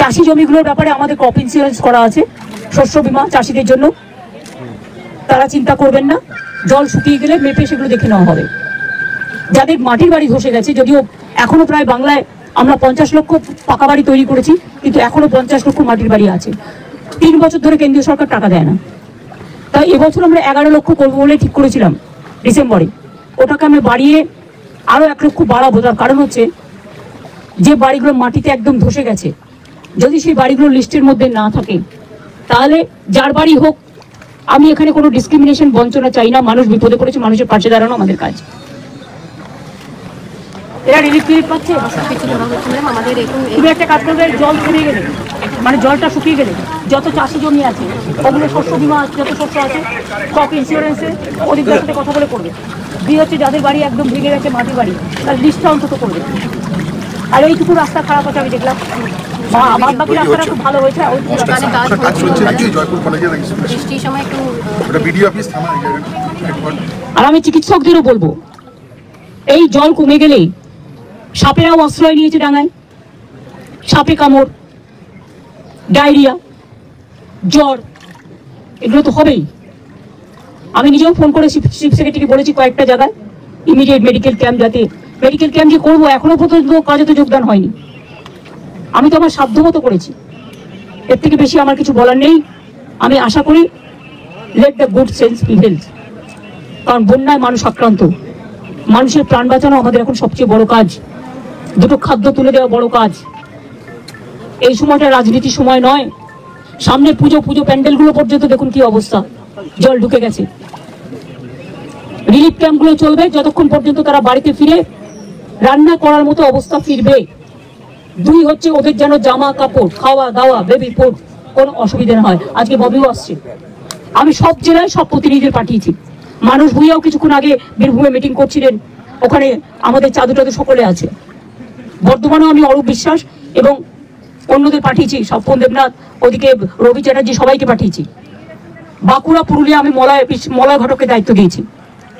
চাষি জমিগুলোর ব্যাপারে আমাদের ক্রপ ইন্স্যুরেন্স করা আছে, শস্য বীমা চাষিদের জন্য, তারা চিন্তা করবেন না। জল শুকিয়ে গেলে মেপে সেগুলো দেখে নেওয়া হবে। যাদের মাটির বাড়ি ধসে গেছে, যদিও এখনো প্রায় বাংলায় আমরা 50 লক্ষ পাকা বাড়ি তৈরি করেছি, কিন্তু এখনো 50 লক্ষ মাটির বাড়ি আছে। 3 বছর ধরে কেন্দ্রীয় সরকার টাকা দেয় না। তাই এবছর আমরা 11 লক্ষ করবো বলে ঠিক করেছিলাম ডিসেম্বরে। ওটাকে আমরা বাড়িয়ে আরো 1 লক্ষ বাড়াবো। তার কারণ হচ্ছে যে বাড়িগুলো মাটিতে একদম ধসে গেছে, যদি সেই বাড়িগুলো লিস্টের মধ্যে না থাকে, তাহলে যার বাড়ি হোক, আমি এখানে কোনো ডিসক্রিমিনেশন বঞ্চনা চাই না। মানুষ বিপদে পড়েছে, মানুষের পাশে দাঁড়ানো আমাদের কাজ। এরা রিলিফ পাচ্ছে। তুমি একটা কাজ করবে, জল শুকিয়ে গেলে, মানে জলটা শুকিয়ে গেলে যত চাষি জমি আছে ওগুলো শস্য বীমা যত শস্য আছে, ক্রপ ইন্স্যুরেন্সে অধিকার সাথে কথা বলে করবে। দুই হচ্ছে যাদের বাড়ি একদম ভেঙে গেছে মাটির বাড়ি, তার লিস্টটা অন্তত করবে। আর এইটুকু রাস্তা খারাপ আছে আমি দেখলাম, আমার বাকি রাস্তাটা খুব ভালো হয়েছে। আর আমি চিকিৎসকদেরও বলবো, এই জল কমে গেলেই সাপেরাও আশ্রয় নিয়েছে ডাঙায়। সাপে কামড়, ডায়রিয়া, জ্বর, এগুলো তো হবেই। আমি নিজেও ফোন করে চিফ সেক্রেটারিকে বলেছি কয়েকটা জায়গায় ইমিডিয়েট মেডিকেল ক্যাম্প, যাতে মেডিকেল ক্যাম্প যে করবো এখনো পর্যন্ত কাজে তো যোগদান হয়নি। আমি তো আমার সাধ্যমতো করেছি, এর থেকে বেশি আমার কিছু বলার নেই। আমি আশা করি let the good sense prevail, কারণ বন্যায় মানুষ আক্রান্ত, মানুষের প্রাণ বাঁচানো আমাদের এখন সবচেয়ে বড় কাজ। দুটো খাদ্য তুলে দেওয়া বড় কাজ। এই সময়টা রাজনীতির সময় নয়। সামনে পুজো প্যান্ডেলগুলো পর্যন্ত দেখুন কি অবস্থা, জল ঢুকে গেছে। রিলিফ ক্যাম্পগুলো চলবে যতক্ষণ পর্যন্ত তারা বাড়িতে ফিরে রান্না করার মতো অবস্থা ফিরবে। 2 হচ্ছে ওদের যেন জামা কাপড়, খাওয়া দাওয়া, বেবি ফুড কোনো অসুবিধা না হয়। আজকে ববিও আসছে, আমি সব জেলায় সব প্রতিনিধিদের পাঠিয়েছি। মানুষ ভুইয়াও কিছুক্ষণ আগে বীরভূমে মিটিং করছিলেন, ওখানে আমাদের চাদু সকলে আছে। বর্ধমানেও আমি অরূপ বিশ্বাস এবং অন্যদের পাঠিয়েছি, স্বপন দেবনাথ, ওদিকে রবি চ্যাটার্জি, সবাইকে পাঠিয়েছি। বাঁকুড়া, পুরুলিয়া আমি মলয় ঘটককে দায়িত্ব দিয়েছি,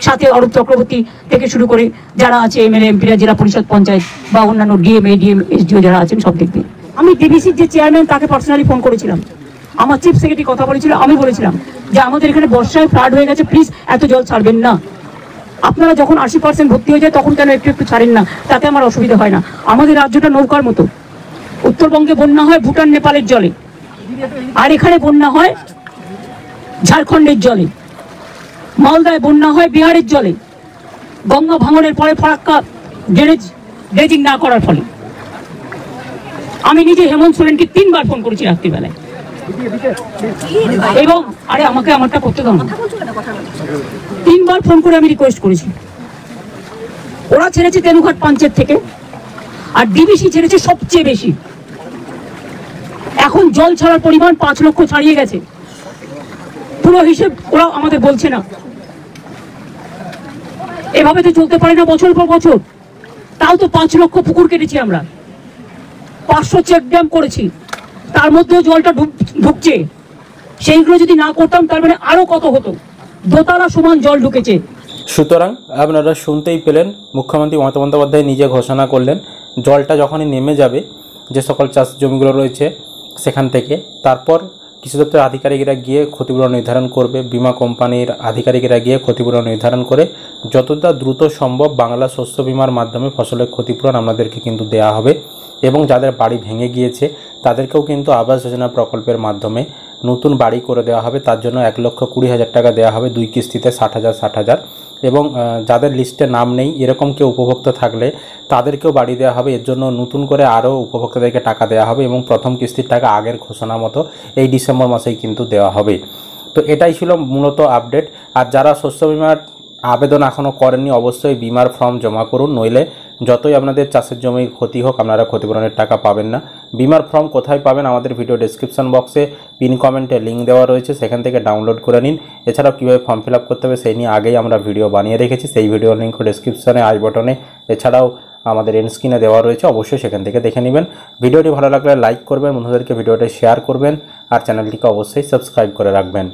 সাথে অরূপ চক্রবর্তী থেকে শুরু করে যারা আছে এমএলএ এমপিরা, জেলা পরিষদ, পঞ্চায়েত বা অন্যান্য ডিএম, এডিএম, এসডিও যারা আছেন সব দেখবে। আমি ডিবিসির যে চেয়ারম্যান তাকে পার্সোনালি ফোন করেছিলাম, আমার চিফ সেক্রেটারি কথা বলেছিল। আমি বলেছিলাম যে আমাদের এখানে বর্ষায় ফ্লাড হয়ে গেছে, প্লিজ এত জল ছাড়বেন না। আপনারা যখন 80% ভর্তি হয়ে যায় তখন কেন একটু ছাড়েন না, তাতে আমার অসুবিধা হয় না। আমাদের রাজ্যটা নৌকার মতো, উত্তরবঙ্গে বন্যা হয় ভুটান নেপালের জলে, আর এখানে বন্যা হয় ঝাড়খণ্ডের জলে, মালদায় বন্যা হয় বিহারের জলে, গঙ্গা ভাঙনের পরে ফরাক্কা ড্রেজিং না করার ফলে। আমি নিজে হেমন্ত সোরেনকে 3 বার ফোন করেছি রাত্রিবেলায়, এবং আরে আমাকে আমারটা করতে দাও না, 3 বার ফোন করে আমি রিকোয়েস্ট করেছি। ওরা ছেড়েছে তেনুঘাট পঞ্চায়েত থেকে, আর ডিবিসি ছেড়েছে সবচেয়ে বেশি। এখন জল ছাড়ার পরিমাণ 5 লক্ষ ছাড়িয়ে গেছে, পুরো হিসেব ওরা আমাদের বলছে না। এভাবে তো চলতে পারে না বছর পর বছর। তাও তো 5 লক্ষ পুকুর কেটেছি আমরা, 500 চেক ড্যাম করেছি, তার মধ্যেও জলটা ঢুকছে। সেইগুলো যদি না করতাম তার মানে আরো কত হতো, দোতলা সমান জল ঢুকেছে। সুতরাং আপনারা শুনতেই পেলেন, মুখ্যমন্ত্রী মমতা বন্দ্যোপাধ্যায় নিজে ঘোষণা করলেন জলটা যখনই নেমে যাবে যে সকল চাষ জমিগুলো রয়েছে সেখান থেকে, তারপর কৃষি দপ্তরের আধিকারিকরা গিয়ে ক্ষতিপূরণ নির্ধারণ করবে, বিমা কোম্পানির আধিকারিকরা গিয়ে ক্ষতিপূরণ নির্ধারণ করে যতটা দ্রুত সম্ভব বাংলা শস্য বিমার মাধ্যমে ফসলের ক্ষতিপূরণ আপনাদেরকে কিন্তু দেওয়া হবে। এবং যাদের বাড়ি ভেঙে গিয়েছে তাদেরকেও কিন্তু আবাস যোজনা প্রকল্পের মাধ্যমে নতুন বাড়ি করে দেওয়া হবে। তার জন্য 1,20,000 টাকা দেওয়া হবে, 2 কিস্তিতে 60,000। এবং যাদের লিস্টে নাম নেই এরকম কেউ উপভোক্তা থাকলে তাদেরকেও বাড়ি দেওয়া হবে। এর জন্য নতুন করে আরও উপভোক্তাদেরকে টাকা দেওয়া হবে, এবং প্রথম কিস্তির টাকা আগের ঘোষণা মতো এই ডিসেম্বর মাসেই কিন্তু দেওয়া হবে। তো এটাই ছিল মূলত আপডেট। আর যারা শস্য বিমার আবেদন এখনও করেননি অবশ্যই বিমার ফর্ম জমা করুন, নইলে যতই আপনাদের চাষের জমির ক্ষতি হোক আপনারা ক্ষতিপূরণের টাকা পাবেন না। বিমার ফর্ম কোথায় পাবেন আমাদের ভিডিও ডেসক্রিপশন বক্সে পিন কমেন্টে লিঙ্ক দেওয়া রয়েছে, সেখান থেকে ডাউনলোড করে নিন। এছাড়াও কীভাবে ফর্ম ফিল আপ করতে হবে সেই নিয়ে আগেই আমরা ভিডিও বানিয়ে রেখেছি, সেই ভিডিওর লিঙ্ক ডেসক্রিপশনে, আই বটনে, এছাড়াও আমাদের এন্ড স্ক্রিনে দেওয়া রয়েছে, অবশ্যই সেখান থেকে দেখে নেবেন। ভিডিওটি ভালো লাগলে লাইক করবেন, বন্ধুদেরকে ভিডিওটি শেয়ার করবেন, আর চ্যানেলটিকে অবশ্যই সাবস্ক্রাইব করে রাখবেন।